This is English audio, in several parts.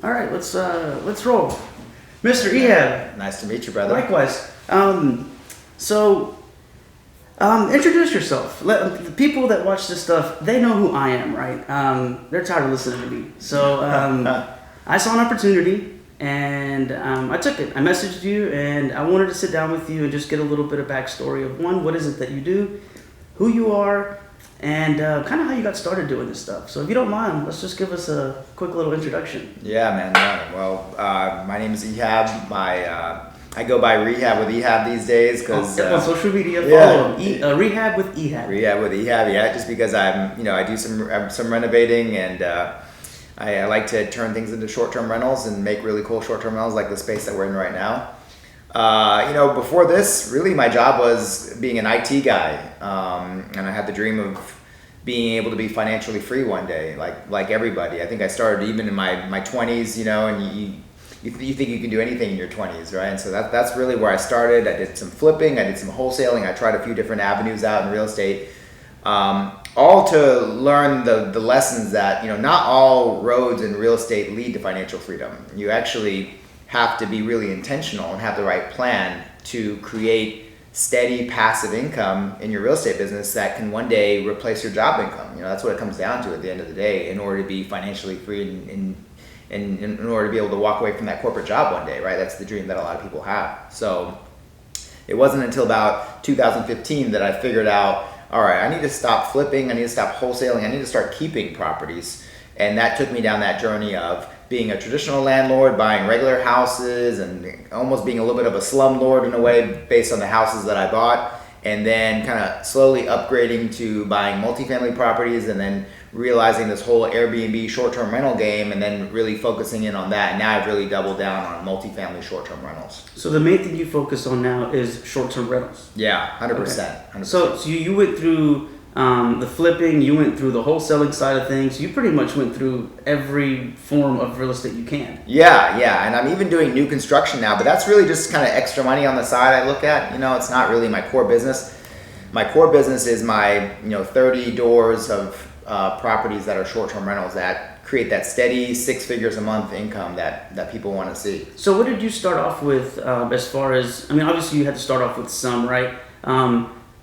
All right, let's roll, Mr. Ehab. Nice to meet you, brother. Likewise. So introduce yourself. Let the people that watch this stuff, they know who I am, right? They're tired of listening to me. So I saw an opportunity, and I took it. I messaged you, and I wanted to sit down with you and just get a little bit of backstory of one, what is it that you do, who you are, and kind of how you got started doing this stuff. So if you don't mind, let's just give us a quick little introduction. Yeah, man. Yeah. Well, my name is Ehab. I go by Rehab with Ehab these days because on social media, follow him. Rehab with Ehab. Rehab with Ehab, yeah. Just because I do some renovating, and I like to turn things into short-term rentals and make really cool short-term rentals like the space that we're in right now. Before this, really my job was being an IT guy, and I had the dream of being able to be financially free one day, like everybody. I think I started even in my 20s, and you think you can do anything in your 20s, right? And so that's really where I started. I did some flipping, I did some wholesaling, I tried a few different avenues out in real estate, all to learn the lessons that, not all roads in real estate lead to financial freedom. You actually have to be really intentional and have the right plan to create steady passive income in your real estate business that can one day replace your job income. That's what it comes down to at the end of the day in order to be financially free and in order to be able to walk away from that corporate job one day, right? That's the dream that a lot of people have. So it wasn't until about 2015 that I figured out, all right, I need to stop flipping, I need to stop wholesaling, I need to start keeping properties. And that took me down that journey of being a traditional landlord, buying regular houses, and almost being a little bit of a slumlord in a way based on the houses that I bought, and then kind of slowly upgrading to buying multifamily properties, and then realizing this whole Airbnb short-term rental game, and then really focusing in on that. And now I've really doubled down on multifamily short-term rentals. So the main thing you focus on now is short-term rentals. Yeah, 100%. Okay. 100%. So you went through the flipping, you went through the wholesaling side of things. You pretty much went through every form of real estate you can. Yeah, and I'm even doing new construction now, but that's really just kind of extra money on the side I look at. It's not really my core business. My core business is my 30 doors of properties that are short-term rentals that create that steady 6 figures a month income that people want to see. So what did you start off with as far as, obviously you had to start off with some, right?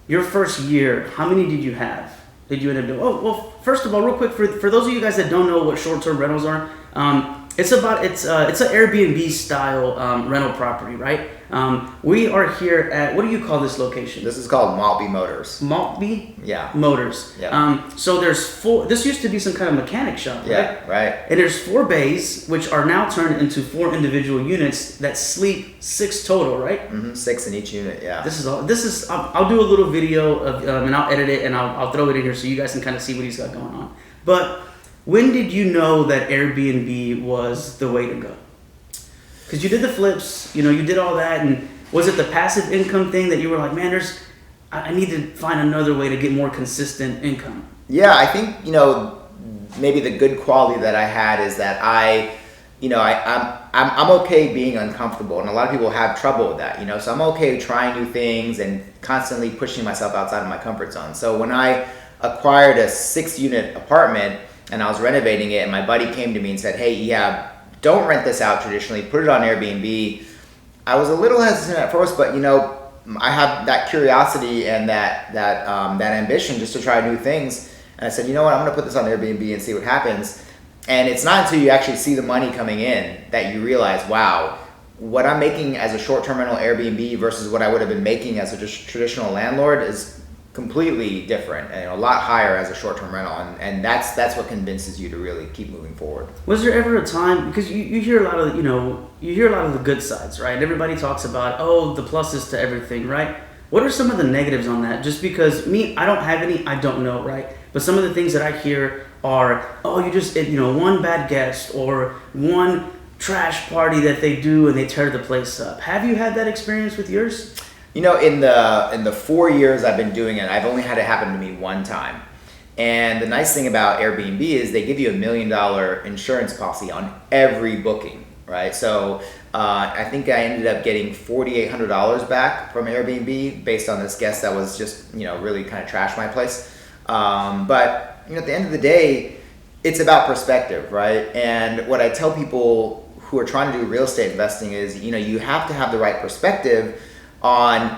Your first year, how many did you have? Did you end up doing? Oh, well, first of all, real quick, for those of you guys that don't know what short-term rentals are, it's an Airbnb style rental property, right? We are here at, what do you call this location? This is called Maltby Motors. Maltby? Yeah. Motors. Yeah. So there's 4, this used to be some kind of mechanic shop, right? Yeah, right. And there's 4 bays, which are now turned into 4 individual units that sleep 6 total, right? Mm-hmm. 6 in each unit, yeah. I'll do a little video of, and I'll edit it and I'll throw it in here so you guys can kind of see what he's got going on. But when did you know that Airbnb was the way to go? Because you did the flips, you did all that, and was it the passive income thing that you were like, man, I need to find another way to get more consistent income? Yeah, I think, maybe the good quality that I had is that I'm okay being uncomfortable, and a lot of people have trouble with that, so I'm okay trying new things and constantly pushing myself outside of my comfort zone. So when I acquired a 6-unit apartment and I was renovating it, and my buddy came to me and said, hey, don't rent this out traditionally, put it on Airbnb. I was a little hesitant at first, but I have that curiosity and that ambition just to try new things. And I said, you know what, I'm gonna put this on Airbnb and see what happens. And it's not until you actually see the money coming in that you realize, wow, what I'm making as a short-term rental Airbnb versus what I would have been making as a just traditional landlord is completely different and a lot higher as a short-term rental, and that's what convinces you to really keep moving forward. Was there ever a time, because you hear a lot of the good sides, right? Everybody talks about the pluses to everything, right? What are some of the negatives on that? Just because I don't have any, I don't know, right? But some of the things that I hear are, you just one bad guest or one trash party that they do and they tear the place up. Have you had that experience with yours? In the 4 years I've been doing it, I've only had it happen to me one time. And the nice thing about Airbnb is they give you $1 million insurance policy on every booking, right? So I think I ended up getting $4,800 back from Airbnb based on this guest that was just, really kind of trashed my place. But at the end of the day, it's about perspective, right? And what I tell people who are trying to do real estate investing is, you have to have the right perspective on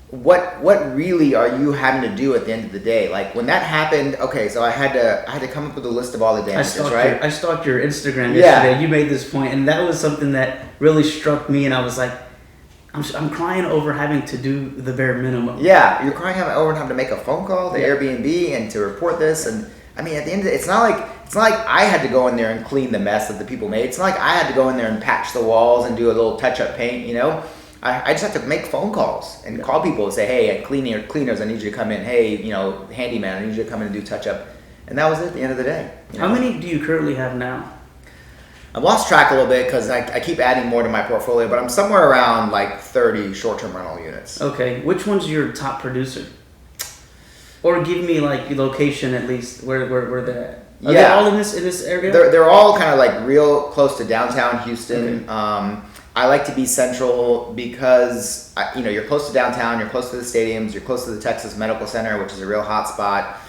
what really are you having to do at the end of the day. Like when that happened, okay, so I had to come up with a list of all the damages, right? I stalked your Instagram yesterday. You made this point, and that was something that really struck me, and I was like, I'm crying over having to do the bare minimum. Yeah, you're crying over having to make a phone call to Airbnb and to report this. And I mean, at the end of it, it's not like I had to go in there and clean the mess that the people made. It's not like I had to go in there and patch the walls and do a little touch-up paint, I just have to make phone calls and call people and say, hey, cleaners, I need you to come in. Hey, handyman, I need you to come in and do touch-up. And that was it at the end of the day. How many do you currently have now? I've lost track a little bit because I keep adding more to my portfolio, but I'm somewhere around like 30 short-term rental units. Okay. Which one's your top producer? Or give me like your location at least, where they're at. Are they all in this area? They're all kind of like real close to downtown Houston. Okay. I like to be central because you're close to downtown, you're close to the stadiums, you're close to the Texas Medical Center, which is a real hot spot.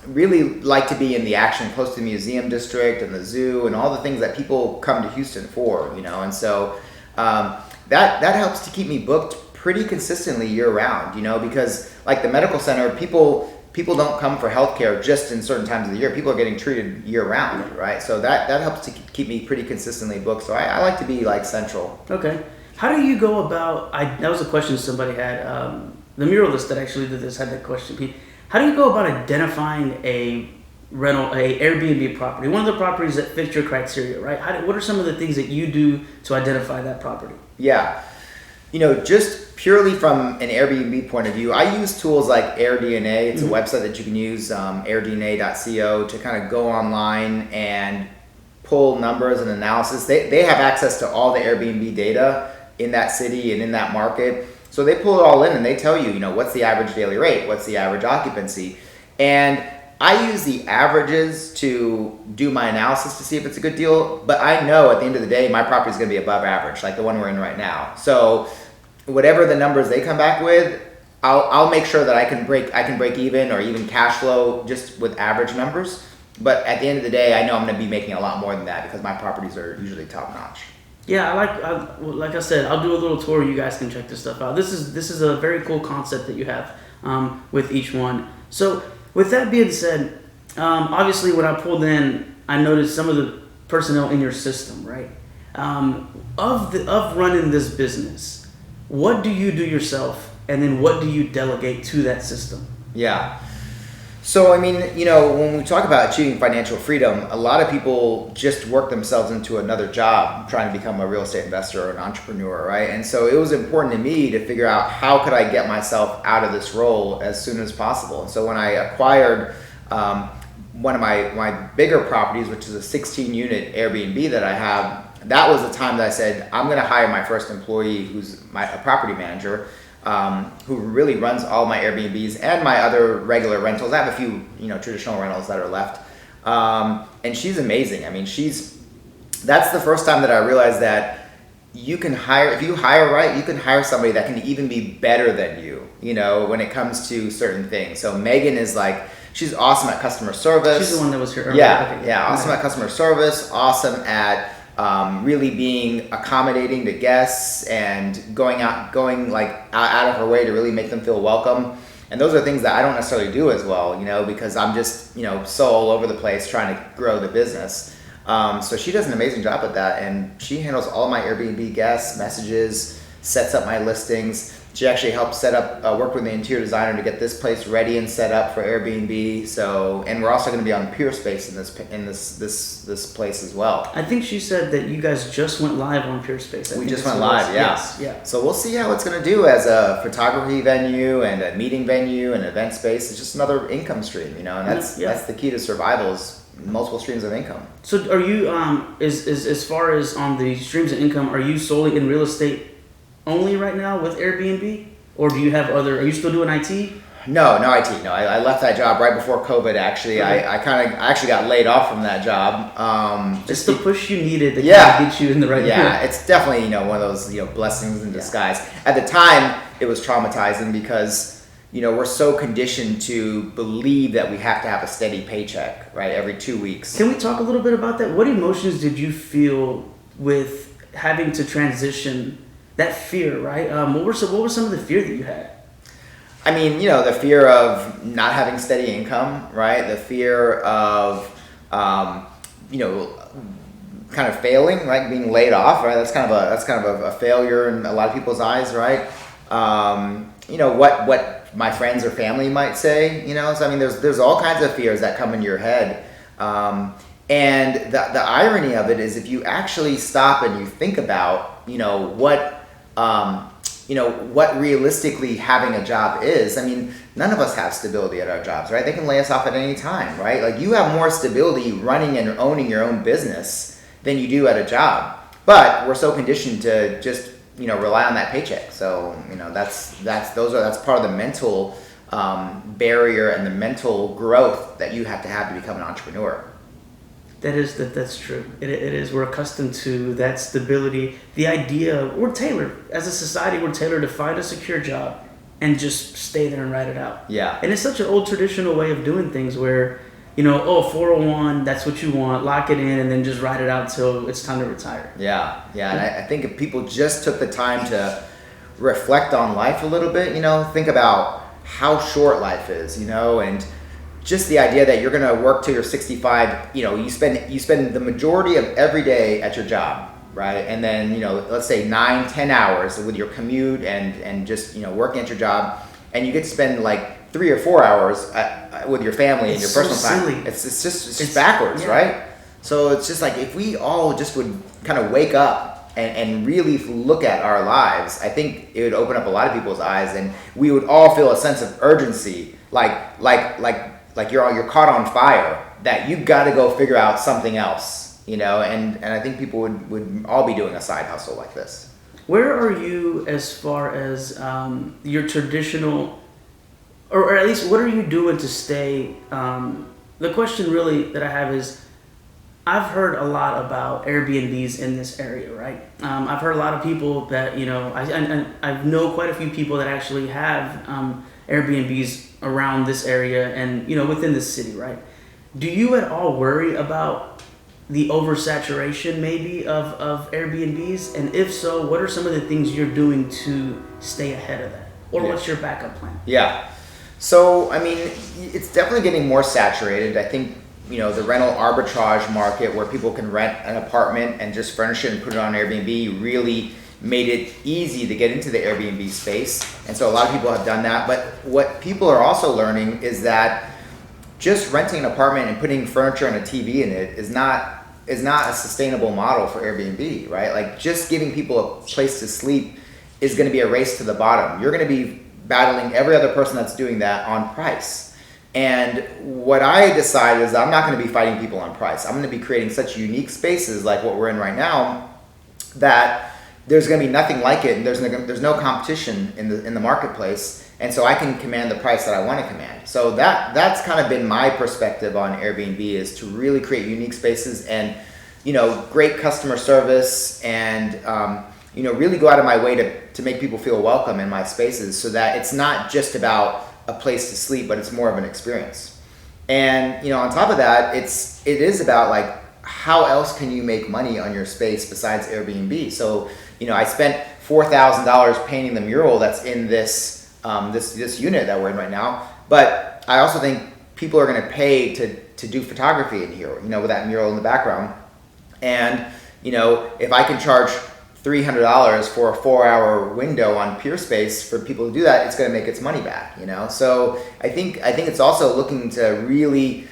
Really like to be in the action, close to the museum district and the zoo and all the things that people come to Houston for, and so that helps to keep me booked pretty consistently year round, because like the medical center, people don't come for healthcare just in certain times of the year. People are getting treated year round, right? So that helps to keep me pretty consistently booked. So I like to be like central. Okay. How do you go about? That was a question somebody had. The muralist that actually did this had that question. How do you go about identifying a Airbnb property? One of the properties that fits your criteria, right? What are some of the things that you do to identify that property? Yeah. Just purely from an Airbnb point of view, I use tools like AirDNA. It's a website that you can use, airdna.co, to kind of go online and pull numbers and analysis. They have access to all the Airbnb data in that city and in that market. So they pull it all in and they tell you, what's the average daily rate? What's the average occupancy? And I use the averages to do my analysis to see if it's a good deal. But I know at the end of the day, my property is going to be above average, like the one we're in right now. So whatever the numbers they come back with, I'll make sure that I can break even or even cash flow just with average numbers. But at the end of the day, I know I'm going to be making a lot more than that because my properties are usually top notch. Yeah, like I said, I'll do a little tour. You guys can check this stuff out. This is a very cool concept that you have with each one. So with that being said, obviously when I pulled in, I noticed some of the personnel in your system, right? Of running this business, what do you do yourself, and then what do you delegate to that system? Yeah. So, I mean, when we talk about achieving financial freedom, a lot of people just work themselves into another job trying to become a real estate investor or an entrepreneur, right? And so it was important to me to figure out how could I get myself out of this role as soon as possible. And so when I acquired one of my bigger properties, which is a 16-unit Airbnb that I have, that was the time that I said, I'm going to hire my first employee who's a property manager, who really runs all my Airbnbs and my other regular rentals. I have a few, traditional rentals that are left. And she's amazing. I mean, that's the first time that I realized that if you hire right, you can hire somebody that can even be better than you, when it comes to certain things. So Megan is she's awesome at customer service. She's the one that was here earlier. Yeah, awesome at customer service, awesome at really being accommodating to guests and going out of her way to really make them feel welcome. And those are things that I don't necessarily do as well, because I'm just, so all over the place trying to grow the business. So she does an amazing job at that, and she handles all my Airbnb guests, messages, sets up my listings. She actually helped work with the interior designer to get this place ready and set up for Airbnb. So, and we're also going to be on PureSpace in this place as well. I think she said that you guys just went live on PureSpace. We just went live, yeah. Yes, yeah. So we'll see how it's going to do as a photography venue and a meeting venue and event space. It's just another income stream, and that's the key to survival is multiple streams of income. So, are you as far as on the streams of income, are you solely in real estate only right now with Airbnb, or do you have other? Are you still doing IT? No IT. No, I left that job right before COVID. Actually, right. I actually got laid off from that job. Just the push you needed to kind of get you in the right. Yeah, it's definitely one of those blessings in disguise. At the time, it was traumatizing because we're so conditioned to believe that we have to have a steady paycheck, right, every 2 weeks. Can we talk a little bit about that? What emotions did you feel with having to transition? That fear, right? What were some of the fear that you had? I mean, the fear of not having steady income, right? The fear of, kind of failing, like being laid off, right? That's kind of a failure in a lot of people's eyes, right? What my friends or family might say, So I mean, there's all kinds of fears that come into your head, and the irony of it is, if you actually stop and you think about, what realistically having a job is. I mean, none of us have stability at our jobs, right? They can lay us off at any time, right? Like, you have more stability running and owning your own business than you do at a job. But we're so conditioned to just, rely on that paycheck. So, that's part of the mental barrier and the mental growth that you have to become an entrepreneur. That's true. It is. We're accustomed to that stability. The idea, we're tailored as a society. We're tailored to find a secure job and just stay there and ride it out. Yeah. And it's such an old traditional way of doing things, where 401, that's what you want, lock it in, and then just ride it out till it's time to retire. Yeah. And I think if people just took the time to reflect on life a little bit, think about how short life is, and just the idea that you're going to work till you're 65, you spend the majority of every day at your job, right? And then, let's say 9-10 hours with your commute and just, working at your job, and you get to spend like 3 or 4 hours with your family and your personal time. It's just backwards, right? So it's just like, if we all just would kind of wake up and really look at our lives, I think it would open up a lot of people's eyes, and we would all feel a sense of urgency, like you're caught on fire, that you got to go figure out something else, and I think people would all be doing a side hustle like this. Where are you as far as your traditional, or at least what are you doing to stay? The question really that I have is, I've heard a lot about Airbnbs in this area, right? I've heard a lot of people that, I know quite a few people that actually have Airbnbs around this area and, within the city, right? Do you at all worry about the oversaturation maybe of Airbnbs? And if so, what are some of the things you're doing to stay ahead of that? Or what's your backup plan? Yeah. So, I mean, it's definitely getting more saturated. I think, the rental arbitrage market, where people can rent an apartment and just furnish it and put it on Airbnb, really made it easy to get into the Airbnb space. And so a lot of people have done that. But what people are also learning is that just renting an apartment and putting furniture and a TV in it is not a sustainable model for Airbnb, right? Like, just giving people a place to sleep is going to be a race to the bottom. You're going to be battling every other person that's doing that on price. And what I decided is I'm not going to be fighting people on price. I'm going to be creating such unique spaces like what we're in right now that there's going to be nothing like it, and there's no competition in the marketplace, and so I can command the price that I want to command. So that's kind of been my perspective on Airbnb, is to really create unique spaces and great customer service, and really go out of my way to make people feel welcome in my spaces, so that it's not just about a place to sleep, but it's more of an experience. And on top of that, it is about, like, how else can you make money on your space besides Airbnb? So I spent $4,000 painting the mural that's in this unit that we're in right now, but I also think people are going to pay to do photography in here, with that mural in the background. And if I can charge $300 for a 4-hour window on Peerspace for people to do that, it's going to make its money back, So I think it's also looking to really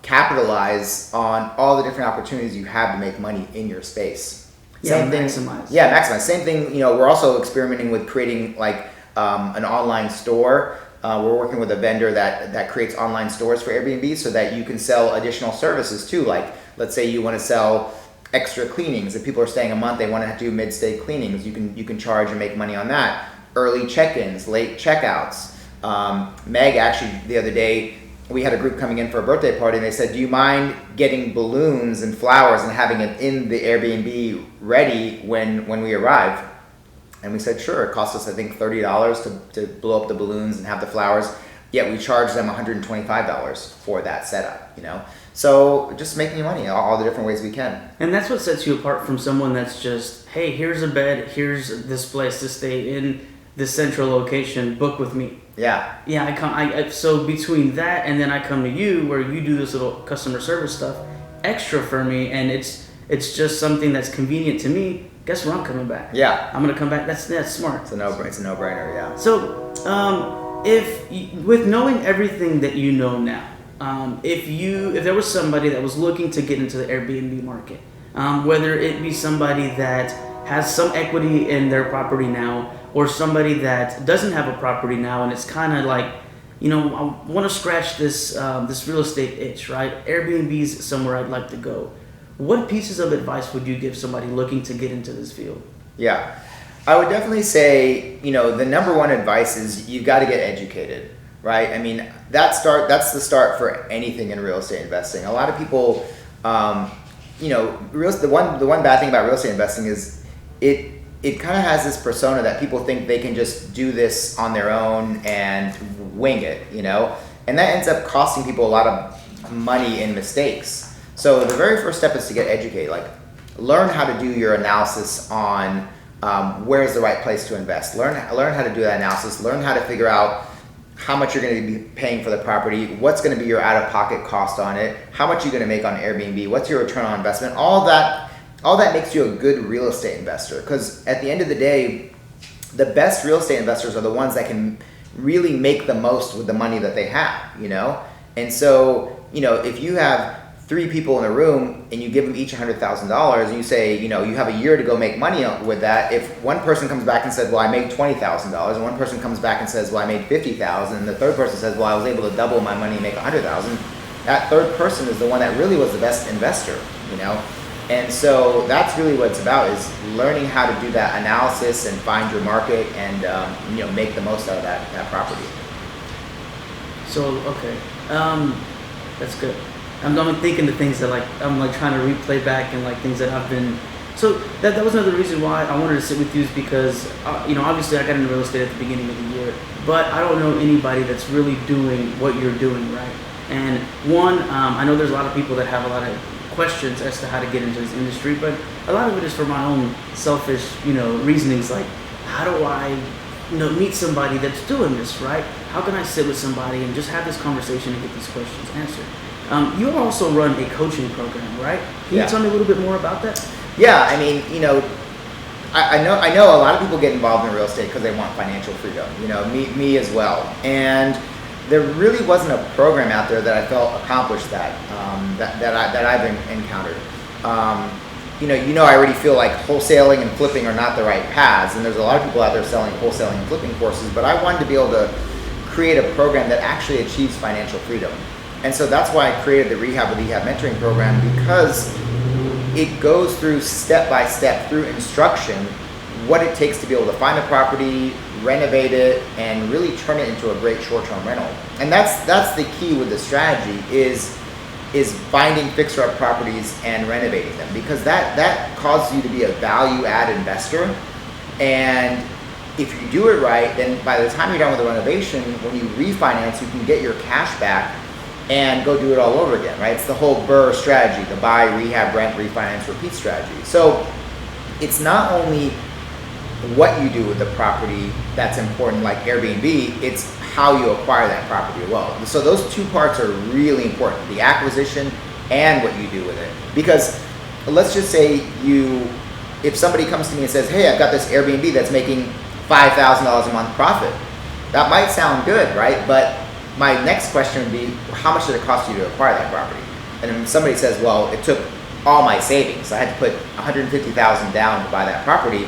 capitalize on all the different opportunities you have to make money in your space. Maximize. Yeah, maximize. Same thing, we're also experimenting with creating like an online store. We're working with a vendor that creates online stores for Airbnb, so that you can sell additional services too. Like, let's say you want to sell extra cleanings. If people are staying a month, they want to do mid-stay cleanings, you can charge and make money on that. Early check-ins, late checkouts. Meg, actually, the other day, we had a group coming in for a birthday party, and they said, do you mind getting balloons and flowers and having it in the Airbnb ready when we arrive? And we said, sure. It cost us, I think, $30 to blow up the balloons and have the flowers. Yet we charged them $125 for that setup, you know? So just making money all the different ways we can. And that's what sets you apart from someone that's just, hey, here's a bed, here's this place to stay in, this central location, book with me. Yeah. Yeah, so between that and then I come to you where you do this little customer service stuff extra for me, and it's just something that's convenient to me. Guess where I'm coming back? Yeah. I'm gonna come back. That's smart. It's a no-brainer, yeah. So, with knowing everything that you know now, if there was somebody that was looking to get into the Airbnb market, whether it be somebody that has some equity in their property now, or somebody that doesn't have a property now, and it's kind of like, you know, I want to scratch this real estate itch, right? Airbnb's somewhere I'd like to go. What pieces of advice would you give somebody looking to get into this field? Yeah, I would definitely say, you know, the number one advice is you've got to get educated, right? I mean, that's the start for anything in real estate investing. A lot of people, you know, the one bad thing about real estate investing is it kind of has this persona that people think they can just do this on their own and wing it, you know, and that ends up costing people a lot of money in mistakes. So the very first step is to get educated. Like, learn how to do your analysis on where's the right place to invest. Learn how to do that analysis. Learn how to figure out how much you're going to be paying for the property, what's going to be your out-of-pocket cost on it, how much you're going to make on Airbnb, what's your return on investment. All that makes you a good real estate investor, because at the end of the day, the best real estate investors are the ones that can really make the most with the money that they have, you know? And so, you know, if you have 3 people in a room and you give them each $100,000 and you say, you know, you have a year to go make money with that, if one person comes back and says, well, I made $20,000, and one person comes back and says, well, I made $50,000, and the third person says, well, I was able to double my money and make $100,000, that third person is the one that really was the best investor, you know? And so that's really what it's about, is learning how to do that analysis and find your market and, you know, make the most out of that property. So, okay, that's good. I'm thinking the things that I'm trying to replay back and things that I've been. So that was another reason why I wanted to sit with you, is because you know, obviously I got into real estate at the beginning of the year, but I don't know anybody that's really doing what you're doing, right? And I know there's a lot of people that have a lot of questions as to how to get into this industry, but a lot of it is for my own selfish, you know, reasonings, like, how do I, you know, meet somebody that's doing this, right? How can I sit with somebody and just have this conversation and get these questions answered? You also run a coaching program, right? Can you tell me a little bit more about that? Yeah, I mean, you know, I know a lot of people get involved in real estate because they want financial freedom. You know, me as well. And there really wasn't a program out there that I felt accomplished that I've encountered. You know, I already feel like wholesaling and flipping are not the right paths, and there's a lot of people out there selling wholesaling and flipping courses. But I wanted to be able to create a program that actually achieves financial freedom. And so that's why I created the Rehab with Ehab mentoring program, because it goes through step by step, through instruction, what it takes to be able to find a property, renovate it, and really turn it into a great short-term rental. And that's the key with the strategy, is finding fixer-up properties and renovating them, because that causes you to be a value-add investor. And if you do it right, then by the time you're done with the renovation, when you refinance, you can get your cash back and go do it all over again, right? It's the whole BRRRR strategy, the buy, rehab, rent, refinance, repeat strategy. So it's not only what you do with the property that's important, like Airbnb, it's how you acquire that property as well. So those two parts are really important, the acquisition and what you do with it. Because let's just say if somebody comes to me and says, hey, I've got this Airbnb that's making $5,000 a month profit, that might sound good, right? But my next question would be, how much did it cost you to acquire that property? And if somebody says, well, it took all my savings, I had to put $150,000 down to buy that property,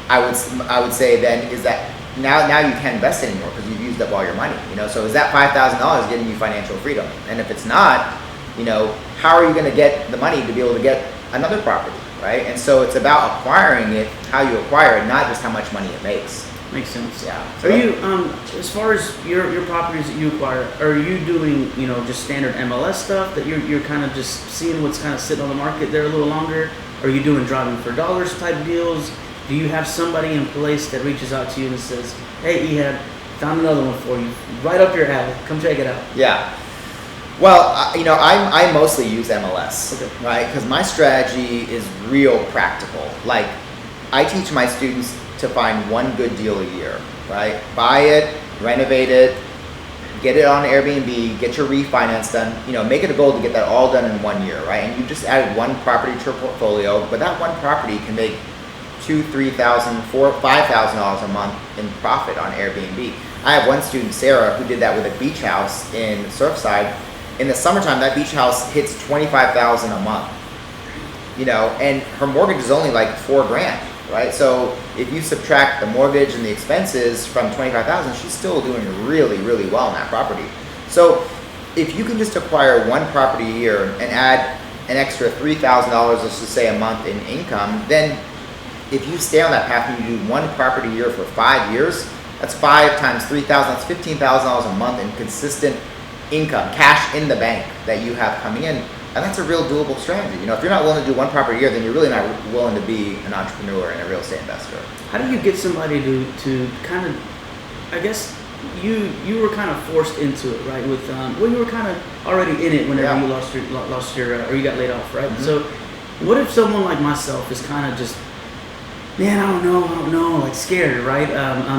I would say then, is that now you can't invest anymore because you've used up all your money, you know? So is that $5,000 getting you financial freedom? And if it's not, you know, how are you going to get the money to be able to get another property, right? And so it's about acquiring it, how you acquire it, not just how much money it makes. Makes sense. Yeah. Are you, as far as your properties that you acquire, are you doing, you know, just standard MLS stuff that you're kind of just seeing what's kind of sitting on the market there a little longer? Are you doing driving for dollars type deals? Do you have somebody in place that reaches out to you and says, hey, Ehab, found another one for you, right up your alley, come check it out? Yeah. Well, I mostly use MLS, Okay. right? Because my strategy is real practical. Like, I teach my students to find one good deal a year, right? Buy it, renovate it, get it on Airbnb, get your refinance done. Make it a goal to get that all done in 1 year, right? And you just added one property to your portfolio, but that one property can make $2,000, $3,000, $4,000, $5,000 a month in profit on Airbnb. I have one student, Sarah, who did that with a beach house in Surfside. In the summertime, that beach house hits $25,000 a month. And her mortgage is only like $4,000, right? So if you subtract the mortgage and the expenses from $25,000, she's still doing really, really well in that property. So if you can just acquire one property a year and add an extra $3,000, let's just say a month in income, then if you stay on that path and you do one property a year for 5 years, that's 5 times 3,000, that's $15,000 a month in consistent income, cash in the bank that you have coming in. And that's a real doable strategy. If you're not willing to do one property a year, then you're really not willing to be an entrepreneur and a real estate investor. How do you get somebody to kind of, I guess you were kind of forced into it, right? With you were kind of already in it whenever you lost your or you got laid off, right? Mm-hmm. So what if someone like myself is kind of just, man, I don't know, like scared, right?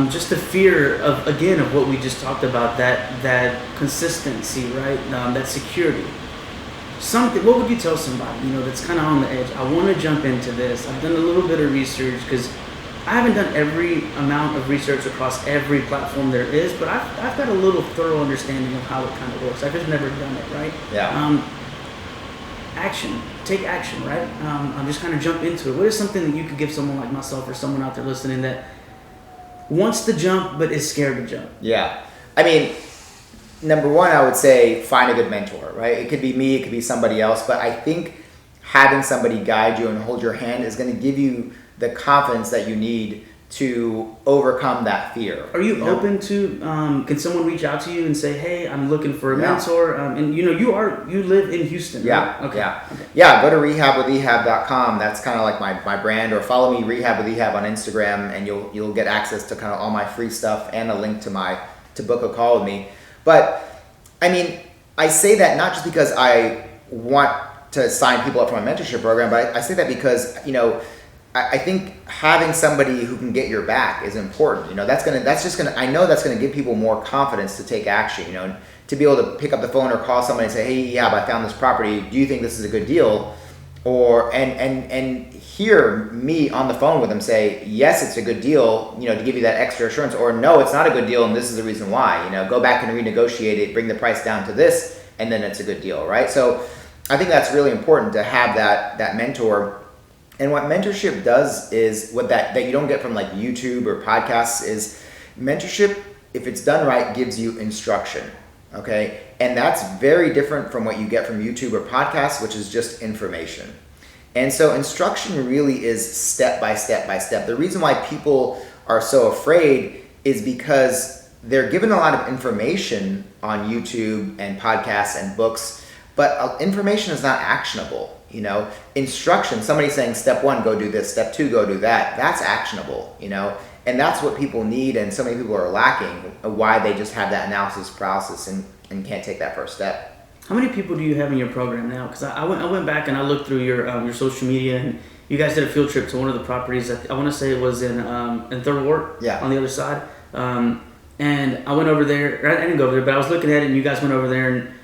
Just the fear of what we just talked about, that consistency, right? That security. What would you tell somebody, that's kind of on the edge? I want to jump into this. I've done a little bit of research because I haven't done every amount of research across every platform there is, but I've got a little thorough understanding of how it kind of works. I've just never done it, right? Yeah. Take action, right? I'm just kind of jump into it. What is something that you could give someone like myself or someone out there listening that wants to jump but is scared to jump? Yeah. Number one, I would say find a good mentor, right? It could be me, it could be somebody else, but I think having somebody guide you and hold your hand is going to give you the confidence that you need to overcome that fear. Are you open to, can someone reach out to you and say, hey, I'm looking for a mentor? And you live in Houston, yeah, right? Okay. Yeah. Okay. Yeah, go to rehabwithehab.com. That's kind of like my brand, or follow me, Rehab with Ehab, on Instagram, and you'll get access to kind of all my free stuff and a link to book a call with me. But I say that not just because I want to sign people up for my mentorship program, but I say that because, I think having somebody who can get your back is important. I know that's gonna give people more confidence to take action, to be able to pick up the phone or call somebody and say, hey, yeah, I found this property. Do you think this is a good deal? And hear me on the phone with them say, yes, it's a good deal, to give you that extra assurance, or no, it's not a good deal and this is the reason why. Go back and renegotiate it, bring the price down to this, and then it's a good deal, right? So I think that's really important to have that mentor. And what mentorship does is what that you don't get from like YouTube or podcasts is mentorship, if it's done right, gives you instruction. Okay. And that's very different from what you get from YouTube or podcasts, which is just information. And so instruction really is step by step by step. The reason why people are so afraid is because they're given a lot of information on YouTube and podcasts and books, but information is not actionable. Instruction, somebody saying step 1, go do this, step 2, go do that, that's actionable, and that's what people need, and so many people are lacking, why they just have that analysis paralysis and can't take that first step. How many people do you have in your program now? Because I went back and I looked through your social media, and you guys did a field trip to one of the properties. I want to say it was in 3rd Ward, on the other side. And I went over there. I didn't go over there, but I was looking at it, and you guys went over there, and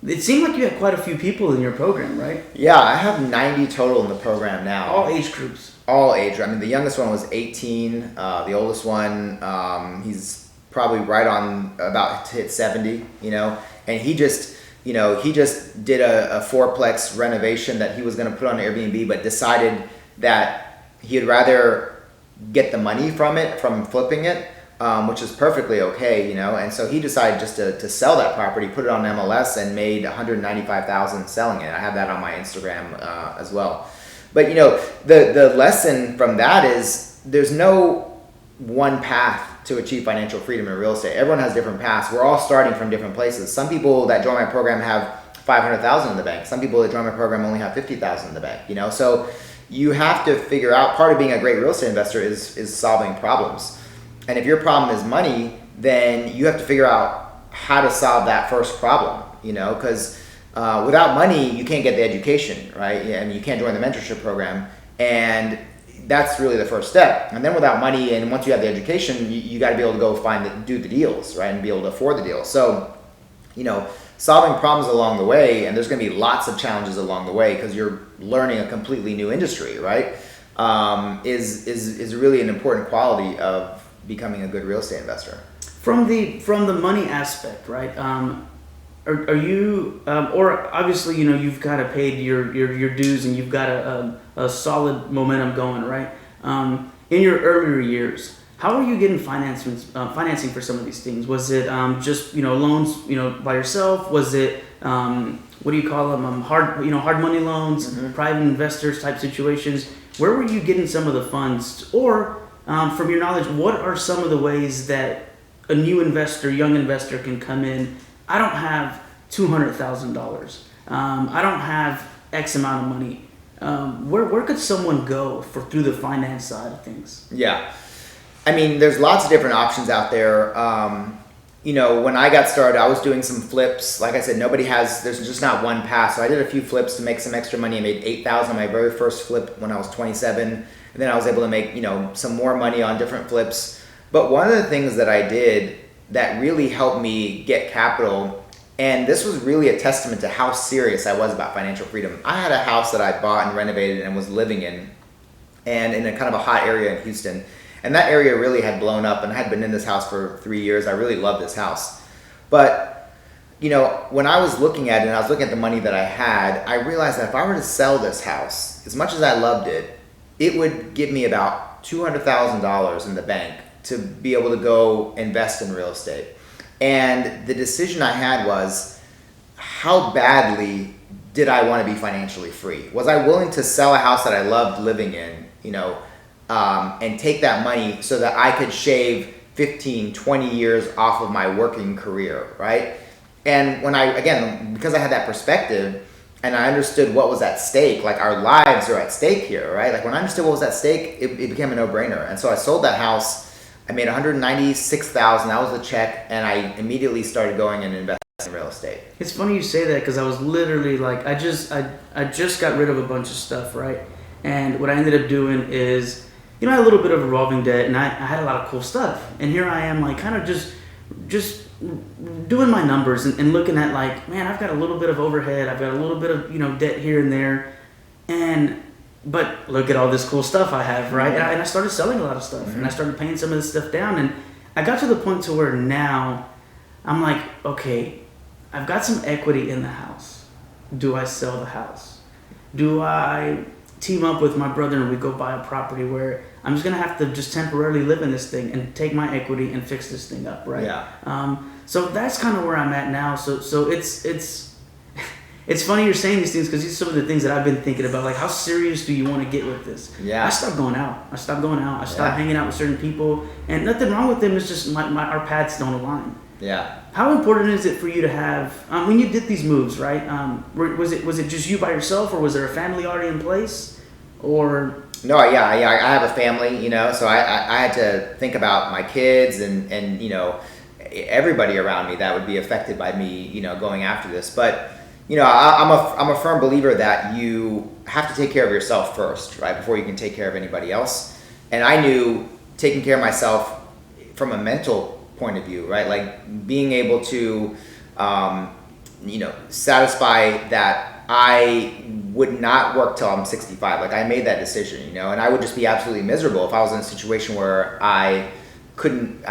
it seemed like you had quite a few people in your program, right? Yeah, I have 90 total in the program now. All age groups. All age. The youngest one was 18. The oldest one, he's probably right on about to hit 70. And he just did a 4-plex renovation that he was going to put on Airbnb, but decided that he'd rather get the money from flipping it, which is perfectly okay, and so he decided just to sell that property, put it on MLS, and made $195,000 selling it. I have that on my Instagram as well. But the lesson from that is there's no one path to achieve financial freedom in real estate. Everyone has different paths. We're all starting from different places. Some people that join my program have $500,000 in the bank. Some people that join my program only have $50,000 in the bank. So you have to figure out, part of being a great real estate investor is solving problems. And if your problem is money, then you have to figure out how to solve that first problem, because without money, you can't get the education, right? And you can't join the mentorship program. And that's really the first step. And then without money, and once you have the education, you got to be able to go do the deals, right? And be able to afford the deals. So, solving problems along the way, and there's going to be lots of challenges along the way because you're learning a completely new industry, right? Is really an important quality of becoming a good real estate investor. From the money aspect, right? Are you or obviously you've kind of paid your dues and you've got a solid momentum going, right? In your earlier years, how are you getting financing for some of these things? Was it just loans by yourself? Was it what do you call them? Hard money loans, private investors type situations. Where were you getting some of the funds? Or from your knowledge, what are some of the ways that a young investor can come in? I don't have $200,000. I don't have X amount of money. Where could someone go through the finance side of things? Yeah. I mean, there's lots of different options out there. When I got started, I was doing some flips. Like I said, there's just not one path. So I did a few flips to make some extra money. I made $8,000 on my very first flip when I was 27. And then I was able to make, some more money on different flips. But one of the things that I did that really helped me get capital, and this was really a testament to how serious I was about financial freedom. I had a house that I bought and renovated and was living in, and in a kind of a hot area in Houston. And that area really had blown up, and I had been in this house for 3 years. I really loved this house. But, when I was looking at it and I was looking at the money that I had, I realized that if I were to sell this house, as much as I loved it, it would give me about $200,000 in the bank to be able to go invest in real estate. And the decision I had was, how badly did I want to be financially free? Was I willing to sell a house that I loved living in, and take that money so that I could shave 15, 20 years off of my working career, right? And because I had that perspective and I understood what was at stake, like our lives are at stake here, right? Like when I understood what was at stake, it became a no-brainer. And so I sold that house. I made $196,000. That was the check. And I immediately started going and investing in real estate. It's funny you say that because I was literally like, I just got rid of a bunch of stuff, right? And what I ended up doing is, I had a little bit of revolving debt, and I had a lot of cool stuff. And here I am, like, kind of just doing my numbers and looking at, like, man, I've got a little bit of overhead, I've got a little bit of debt here and there, but look at all this cool stuff I have, right? And I started selling a lot of stuff, and I started paying some of this stuff down, and I got to the point to where now I'm like, okay, I've got some equity in the house. Do I sell the house? Do I team up with my brother and we go buy a property where I'm just gonna have to just temporarily live in this thing and take my equity and fix this thing up, right? Yeah. So that's kind of where I'm at now. So it's funny you're saying these things because these are some of the things that I've been thinking about. Like, how serious do you want to get with this? Yeah. I stopped going out. I stopped hanging out with certain people, and nothing wrong with them. It's just our paths don't align. Yeah. How important is it for you to have when you did these moves, right? Was it just you by yourself, or was there a family already in place, or? No, yeah, I have a family, so I had to think about my kids and everybody around me that would be affected by me, going after this. But I'm a firm believer that you have to take care of yourself first, right, before you can take care of anybody else. And I knew taking care of myself from a mental point of view, right, like being able to, satisfy that I would not work till I'm 65. Like I made that decision, and I would just be absolutely miserable if I was in a situation where I couldn't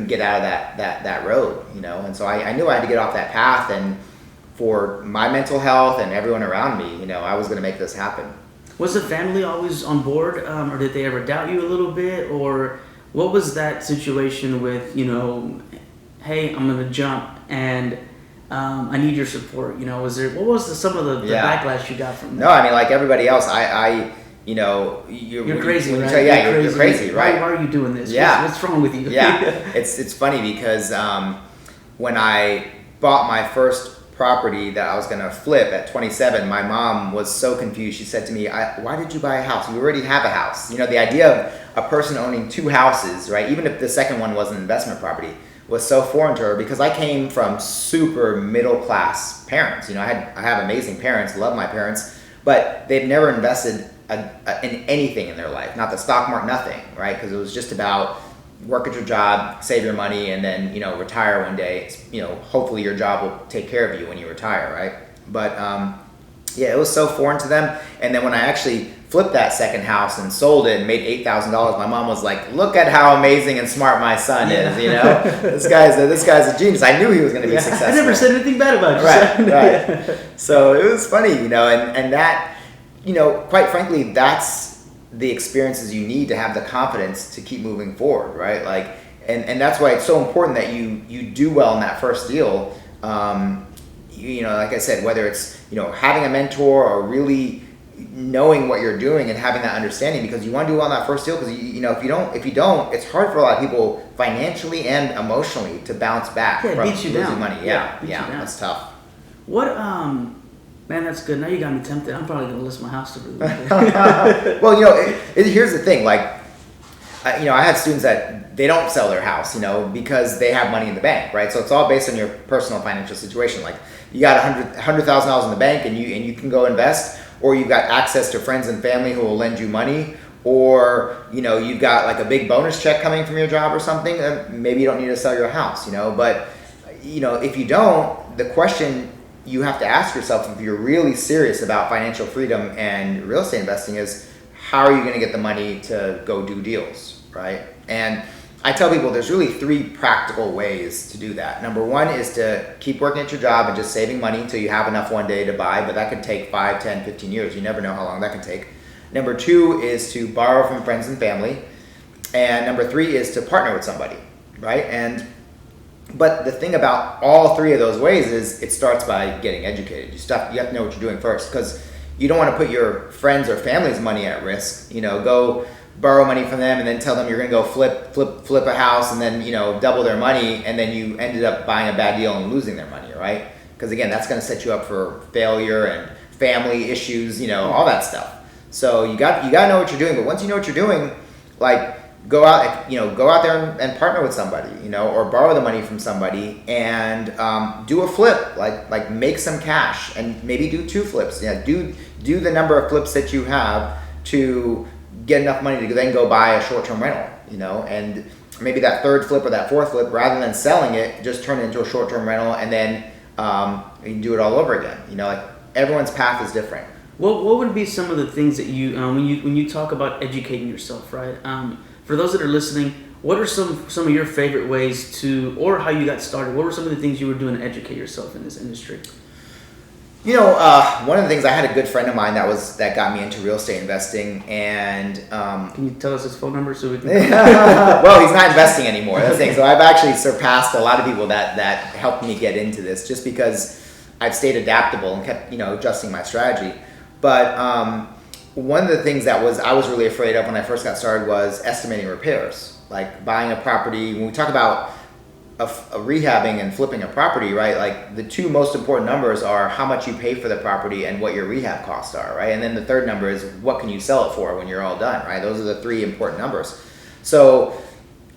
get out of that road, And so I knew I had to get off that path, and for my mental health and everyone around me, I was going to make this happen. Was the family always on board, or did they ever doubt you a little bit, or what was that situation with, hey, I'm going to jump and I need your support. What was some of the backlash you got from that? No, I mean, like everybody else, you're crazy, right? You're crazy, right? Why are you doing this? Yeah. What's wrong with you? Yeah. It's funny because when I bought my first property that I was going to flip at 27, my mom was so confused. She said to me, why did you buy a house? You already have a house. You know, the idea of a person owning 2 houses, right, even if the second one was an investment property, was so foreign to her because I came from super middle class parents. You know, I have amazing parents, love my parents, but they've never invested in anything in their life, not the stock market, nothing, right? Because it was just about work at your job, save your money, and then, you know, retire one day. You know, hopefully your job will take care of you when you retire, right? But yeah, it was so foreign to them. And then when I actually flipped that second house and sold it and made $8,000, my mom was like, "Look at how amazing and smart my son is." You know, this guy's a genius. I knew he was going to be successful. I never said anything bad about you. Right. So it was funny, you know, and that, you know, quite frankly, that's the experiences you need to have the confidence to keep moving forward, right? Like, and that's why it's so important that you do well in that first deal. You know, like I said, whether it's, you know, having a mentor or really knowing what you're doing and having that understanding, because you want to do well in that first deal. Because you know, if you don't, it's hard for a lot of people financially and emotionally to bounce back from losing money. Yeah, that's tough. What man, that's good. Now you got me tempted. I'm probably gonna list my house to really. Well, you know, here's the thing. Like, you know, I had students that they don't sell their house, you know, because they have money in the bank, right? So it's all based on your personal financial situation. Like, you got $100,000 in the bank, and you can go invest, or you've got access to friends and family who will lend you money, or, you know, you've got like a big bonus check coming from your job or something. Maybe you don't need to sell your house, you know. But, you know, if you don't, the question you have to ask yourself if you're really serious about financial freedom and real estate investing is, how are you going to get the money to go do deals, right? And I tell people there's really 3 practical ways to do that. Number 1 is to keep working at your job and just saving money until you have enough one day to buy, but that could take 5, 10, 15 years. You never know how long that can take. Number 2 is to borrow from friends and family. And number 3 is to partner with somebody, right? But the thing about all 3 of those ways is it starts by getting educated. You have to know what you're doing first, because you don't want to put your friends or family's money at risk. You know, go borrow money from them and then tell them you're going to go flip a house and then, you know, double their money, and then you ended up buying a bad deal and losing their money, right? Because again, that's going to set you up for failure and family issues, you know, all that stuff. So you got to know what you're doing. But once you know what you're doing, like, go out there and partner with somebody, you know, or borrow the money from somebody and do a flip, like make some cash, and maybe do 2 flips. Yeah, do the number of flips that you have to get enough money to then go buy a short-term rental, you know, and maybe that 3rd flip or that 4th flip, rather than selling it, just turn it into a short-term rental, and then you can do it all over again. You know, like, everyone's path is different. What would be some of the things that you when you talk about educating yourself, right? For those that are listening, what are some of your favorite ways to, or how you got started? What were some of the things you were doing to educate yourself in this industry? You know, one of the things, I had a good friend of mine that got me into real estate investing, and can you tell us his phone number so we can? Well, he's not investing anymore. That's the thing. So I've actually surpassed a lot of people that helped me get into this, just because I've stayed adaptable and kept, you know, adjusting my strategy. But one of the things that I was really afraid of when I first got started was estimating repairs. Like, buying a property, when we talk about a rehabbing and flipping a property, right? Like, the 2 most important numbers are how much you pay for the property and what your rehab costs are, right? And then the 3rd number is what can you sell it for when you're all done, right? Those are the 3 important numbers. So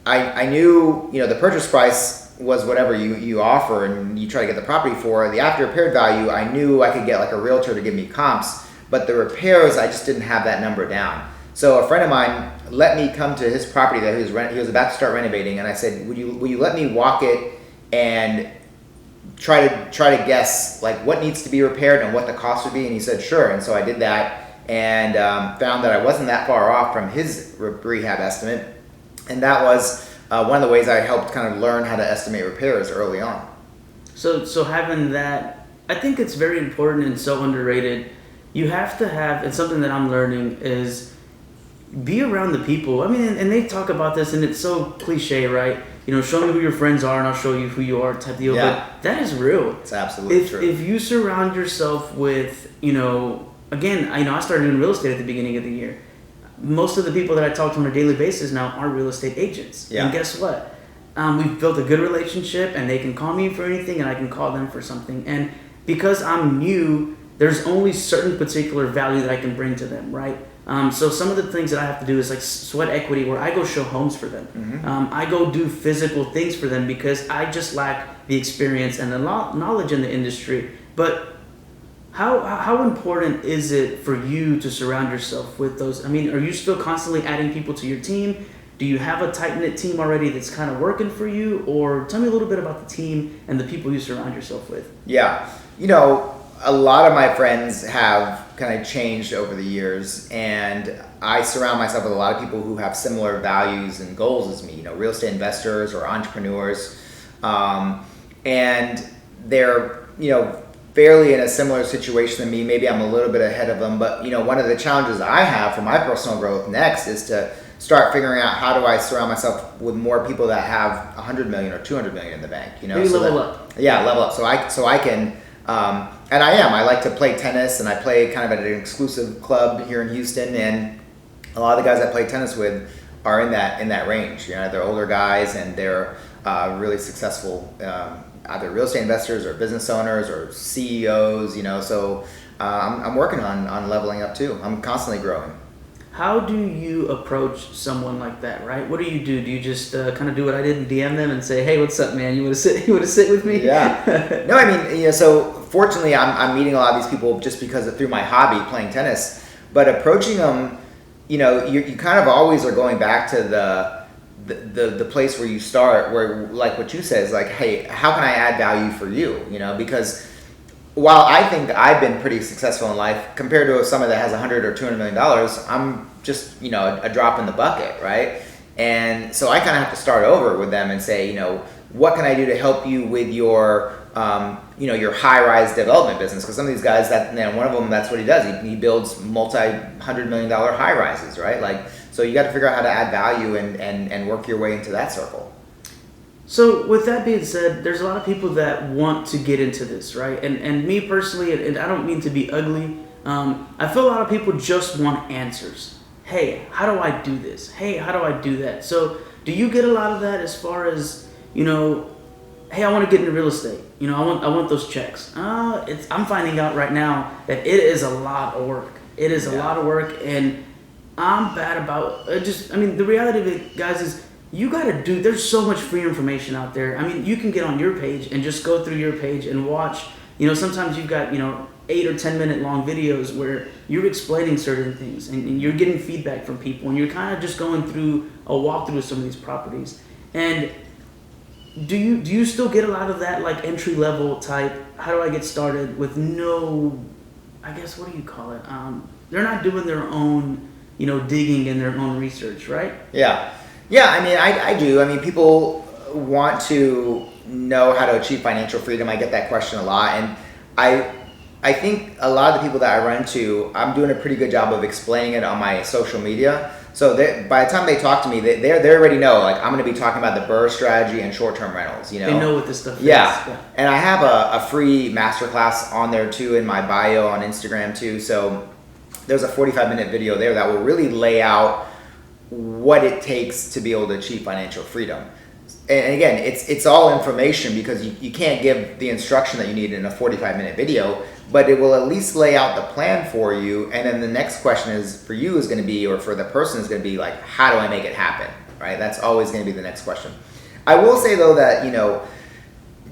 I knew, you know, the purchase price was whatever you offer and you try to get the property for. The after repaired value, I knew I could get like a realtor to give me comps, but the repairs, I just didn't have that number down. So a friend of mine let me come to his property that he was about to start renovating, and I said, will you let me walk it and try to guess like what needs to be repaired and what the cost would be? And he said, sure. And so I did that, and found that I wasn't that far off from his rehab estimate, and that was one of the ways I helped kind of learn how to estimate repairs early on. So having that, I think it's very important and so underrated. You have to have, and something that I'm learning is, be around the people. I mean, and they talk about this, and it's so cliche, right? You know, show me who your friends are, and I'll show you who you are, type deal. Yeah. But that is real. It's absolutely true. If you surround yourself with, you know, again, I started doing real estate at the beginning of the year. Most of the people that I talk to on a daily basis now are real estate agents. Yeah. And guess what? We've built a good relationship, and they can call me for anything, and I can call them for something. And because I'm new, there's only certain particular value that I can bring to them, right? So some of the things that I have to do is like sweat equity, where I go show homes for them. I go do physical things for them because I just lack the experience and the knowledge in the industry. But how important is it for you to surround yourself with those? I mean, are you still constantly adding people to your team? Do you have a tight-knit team already that's kind of working for you? Or tell me a little bit about the team and the people you surround yourself with. Yeah. You know, a lot of my friends have kind of changed over the years, and I surround myself with a lot of people who have similar values and goals as me, you know, real estate investors or entrepreneurs. And they're, you know, fairly in a similar situation than me. Maybe I'm a little bit ahead of them, but, you know, one of the challenges I have for my personal growth next is to start figuring out how do I surround myself with more people that have 100 million or 200 million in the bank, you know? Maybe level up. Yeah, level up. So I can, and I like to play tennis, and I play kind of at an exclusive club here in Houston, and a lot of the guys I play tennis with are in that range. You know, they're older guys, and they're really successful, either real estate investors or business owners or CEOs. You know, so I'm working on leveling up too. I'm constantly growing. How do you approach someone like that, right? What do? Do you just kind of do what I did and DM them and say, "Hey, what's up, man? You want to sit with me?" Yeah. No, I mean, you know, so fortunately, I'm meeting a lot of these people just because through my hobby, playing tennis. But approaching them, you know, you kind of always are going back to the place where you start, where, like what you said, is like, hey, how can I add value for you? You know, because while I think I've been pretty successful in life compared to somebody that has $100 or $200 million, I'm just, you know, a drop in the bucket, right? And so I kind of have to start over with them and say, you know, what can I do to help you with your, you know, your high-rise development business? Because some of these guys, that, you know, one of them, that's what he does. He builds multi-$100-million high-rises, right? Like, so you got to figure out how to add value and work your way into that circle. So with that being said, there's a lot of people that want to get into this, right? And me personally, and I don't mean to be ugly, I feel a lot of people just want answers. Hey, how do I do this? Hey, how do I do that? So do you get a lot of that as far as, you know, hey, I want to get into real estate. You know, I want those checks. I'm finding out right now that it is a lot of work. It is a lot of work, and I'm bad about the reality of it, guys, is you got to do, there's so much free information out there. I mean, you can get on your page and just go through your page and watch, you know, sometimes you've got, you know, 8 or 10 minute long videos where you're explaining certain things and you're getting feedback from people, and you're kind of just going through a walkthrough of some of these properties. And do you still get a lot of that, like, entry level type, how do I get started, with no, I guess, what do you call it? They're not doing their own, you know, digging and their own research, right? Yeah. Yeah, I mean, I do. I mean, people want to know how to achieve financial freedom. I get that question a lot. And I think a lot of the people that I run into, I'm doing a pretty good job of explaining it on my social media. So by the time they talk to me, they already know, like, I'm going to be talking about the BRRRR strategy and short-term rentals, you know? They know what this stuff is. Yeah. And I have a free masterclass on there, too, in my bio on Instagram, too. So there's a 45-minute video there that will really lay out what it takes to be able to achieve financial freedom. And again, it's all information, because you can't give the instruction that you need in a 45-minute video, but it will at least lay out the plan for you. And then the next question is for you is going to be, or for the person is going to be, like, how do I make it happen, right? That's always going to be the next question. I will say, though, that, you know,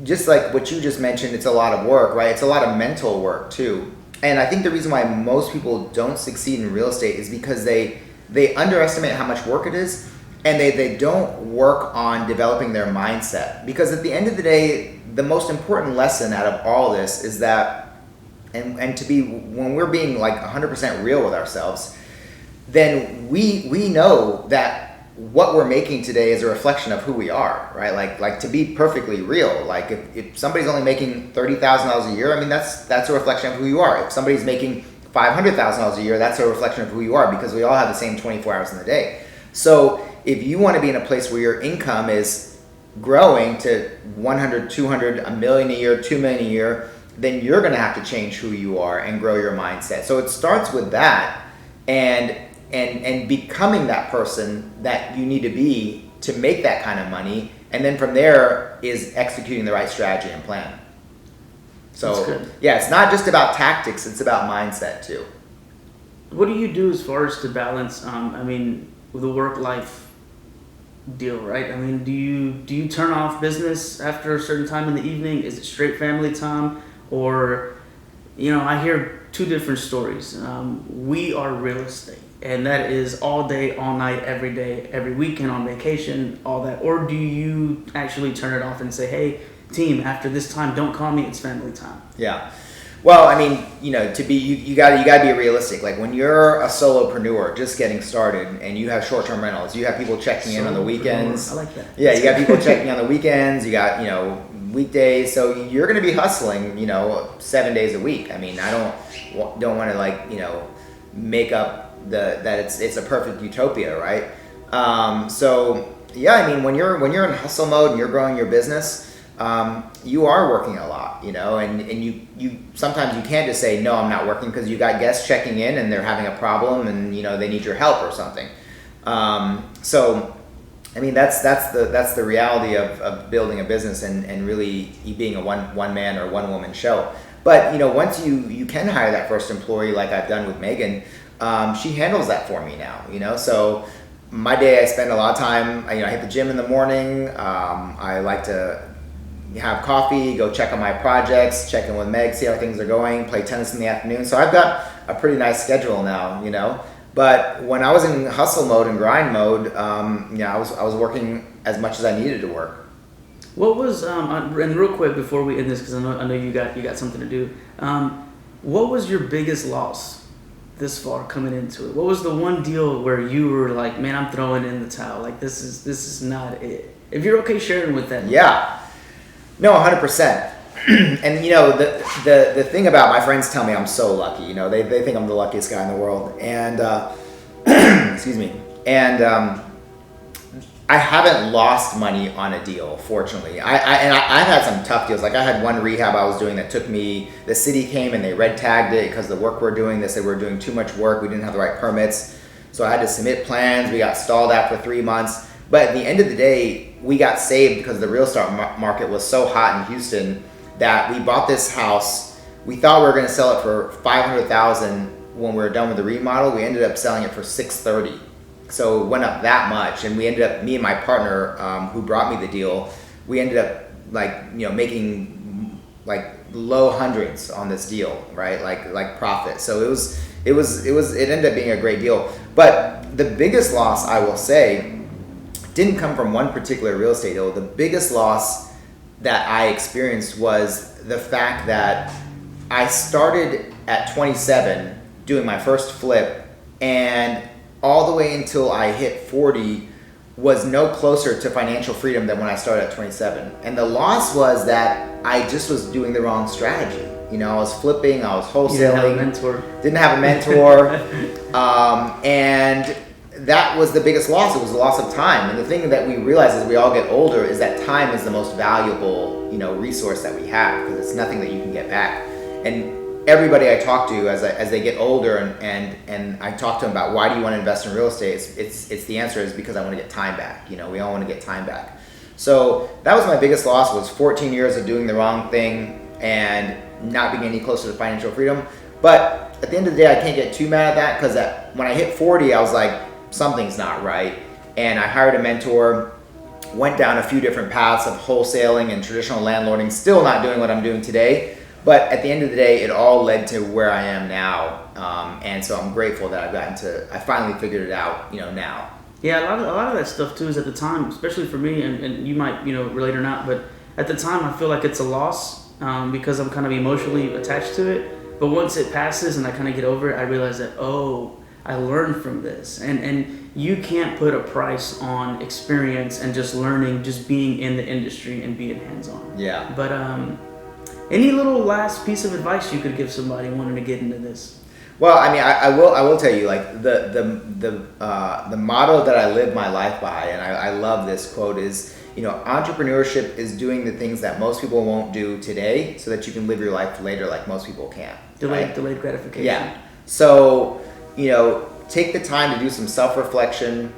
just like what you just mentioned, it's a lot of work, right? It's a lot of mental work too. And I think the reason why most people don't succeed in real estate is because they underestimate how much work it is, and they don't work on developing their mindset. Because at the end of the day, the most important lesson out of all this is that, and to be, when we're being, like, 100% real with ourselves, then we know that what we're making today is a reflection of who we are, right? Like to be perfectly real, like if somebody's only making $30,000 a year, I mean, that's a reflection of who you are. If somebody's making $500,000 a year, that's a reflection of who you are, because we all have the same 24 hours in the day. So if you want to be in a place where your income is growing to 100, 200, $1 million a year, $2 million a year, then you're going to have to change who you are and grow your mindset. So it starts with that, and becoming that person that you need to be to make that kind of money. And then from there is executing the right strategy and plan. So That's good. yeah, it's not just about tactics; it's about mindset too. What do you do as far as to balance? I mean, the work-life deal, right? I mean, do you turn off business after a certain time in the evening? Is it straight family time, or I hear two different stories. We are real estate, and that is all day, all night, every day, every weekend, on vacation, all that. Or do you actually turn it off and say, hey, team, after this time, don't call me, it's family time? Yeah. Well, I mean, to be you got to be realistic. Like when you're a solopreneur just getting started and you have short-term rentals, you have people checking in on the weekends. I like that. Yeah, you got people checking on the weekends. You got weekdays, so you're going to be hustling 7 days a week. I mean, I don't want to make up that it's a perfect utopia, right? So yeah, I mean, when you're in hustle mode and you're growing your business, you are working a lot, and you sometimes you can't just say, no, I'm not working, because you got guests checking in and they're having a problem and they need your help or something. So I mean, that's the reality of building a business and really being a one man or one woman show. But once you can hire that first employee, like I've done with Megan, she handles that for me now. So my day, I spend a lot of time. I hit the gym in the morning. I like to have coffee, go check on my projects, check in with Meg, see how things are going, play tennis in the afternoon. So I've got a pretty nice schedule now. But when I was in hustle mode and grind mode, I was working as much as I needed to work. What was and real quick before we end this, because I know you got something to do. What was your biggest loss this far coming into it? What was the one deal where you were like, man, I'm throwing in the towel. Like this is not it. If you're okay sharing with that. Yeah. No, 100%. And the thing about, my friends tell me I'm so lucky. They think I'm the luckiest guy in the world. And excuse me. And I haven't lost money on a deal, fortunately. I've had some tough deals. Like I had one rehab I was doing that took me. The city came and they red tagged it because the work we're doing. They said we're doing too much work. We didn't have the right permits, so I had to submit plans. We got stalled out for 3 months. But at the end of the day, we got saved because the real estate market was so hot in Houston that we bought this house. We thought we were going to sell it for $500,000 when we were done with the remodel. We ended up selling it for $630,000. So it went up that much, and we ended up, me and my partner who brought me the deal, we ended up making low hundreds on this deal, right? Like profit. So it ended up being a great deal. But the biggest loss, I will say, didn't come from one particular real estate deal. The biggest loss that I experienced was the fact that I started at 27 doing my first flip, and all the way until I hit 40 was no closer to financial freedom than when I started at 27. And the loss was that I just was doing the wrong strategy. I was flipping, I was wholesaling. Didn't have a mentor. And that was the biggest loss. It was the loss of time. And the thing that we realize as we all get older is that time is the most valuable, resource that we have, because it's nothing that you can get back. And everybody I talk to as they get older and I talk to them about, why do you want to invest in real estate? It's the answer is because I want to get time back. We all want to get time back. So that was my biggest loss, was 14 years of doing the wrong thing and not being any closer to financial freedom. But at the end of the day, I can't get too mad at that, because when I hit 40, I was like, something's not right. And I hired a mentor, went down a few different paths of wholesaling and traditional landlording, still not doing what I'm doing today. But at the end of the day, it all led to where I am now. And so I'm grateful that I finally figured it out, now. Yeah, a lot of that stuff too is at the time, especially for me, and you might, relate or not, but at the time I feel like it's a loss because I'm kind of emotionally attached to it. But once it passes and I kind of get over it, I realize that, I learned from this. And you can't put a price on experience and just learning, just being in the industry and being hands-on. Yeah. But any little last piece of advice you could give somebody wanting to get into this? Well, I mean, I will tell you, like the motto that I live my life by, and I love this quote, is, entrepreneurship is doing the things that most people won't do today so that you can live your life later like most people can. Delayed gratification. Yeah. So, take the time to do some self-reflection.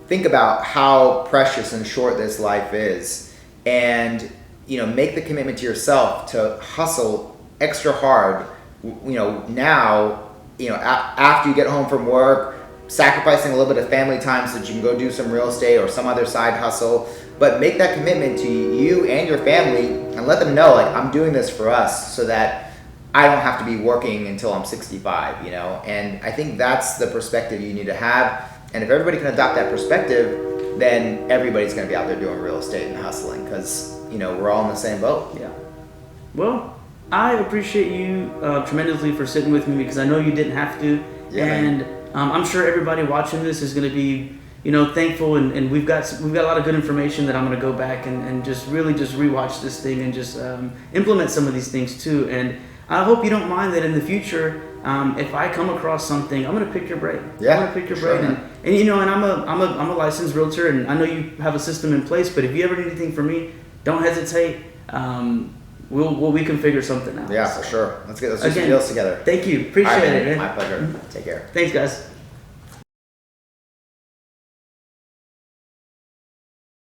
Think about how precious and short this life is, and make the commitment to yourself to hustle extra hard, now, after you get home from work, sacrificing a little bit of family time so that you can go do some real estate or some other side hustle, but make that commitment to you and your family and let them know, like, I'm doing this for us so that I don't have to be working until I'm 65, and I think that's the perspective you need to have. And if everybody can adopt that perspective, then everybody's going to be out there doing real estate and hustling, because we're all in the same boat. Yeah. Well, I appreciate you tremendously for sitting with me, because I know you didn't have to. Yeah, and I'm sure everybody watching this is going to be thankful, and we've got a lot of good information that I'm going to go back and just really just rewatch this thing and just implement some of these things too. And I hope you don't mind that in the future, if I come across something, I'm going to pick your brain. Yeah, I'm going to pick your brain, and I'm a licensed realtor, and I know you have a system in place. But if you ever need anything from me, don't hesitate. We can figure something out. Yeah, for sure. Let's do some deals together. Thank you. Appreciate it, man. My pleasure. Take care. Thanks, guys.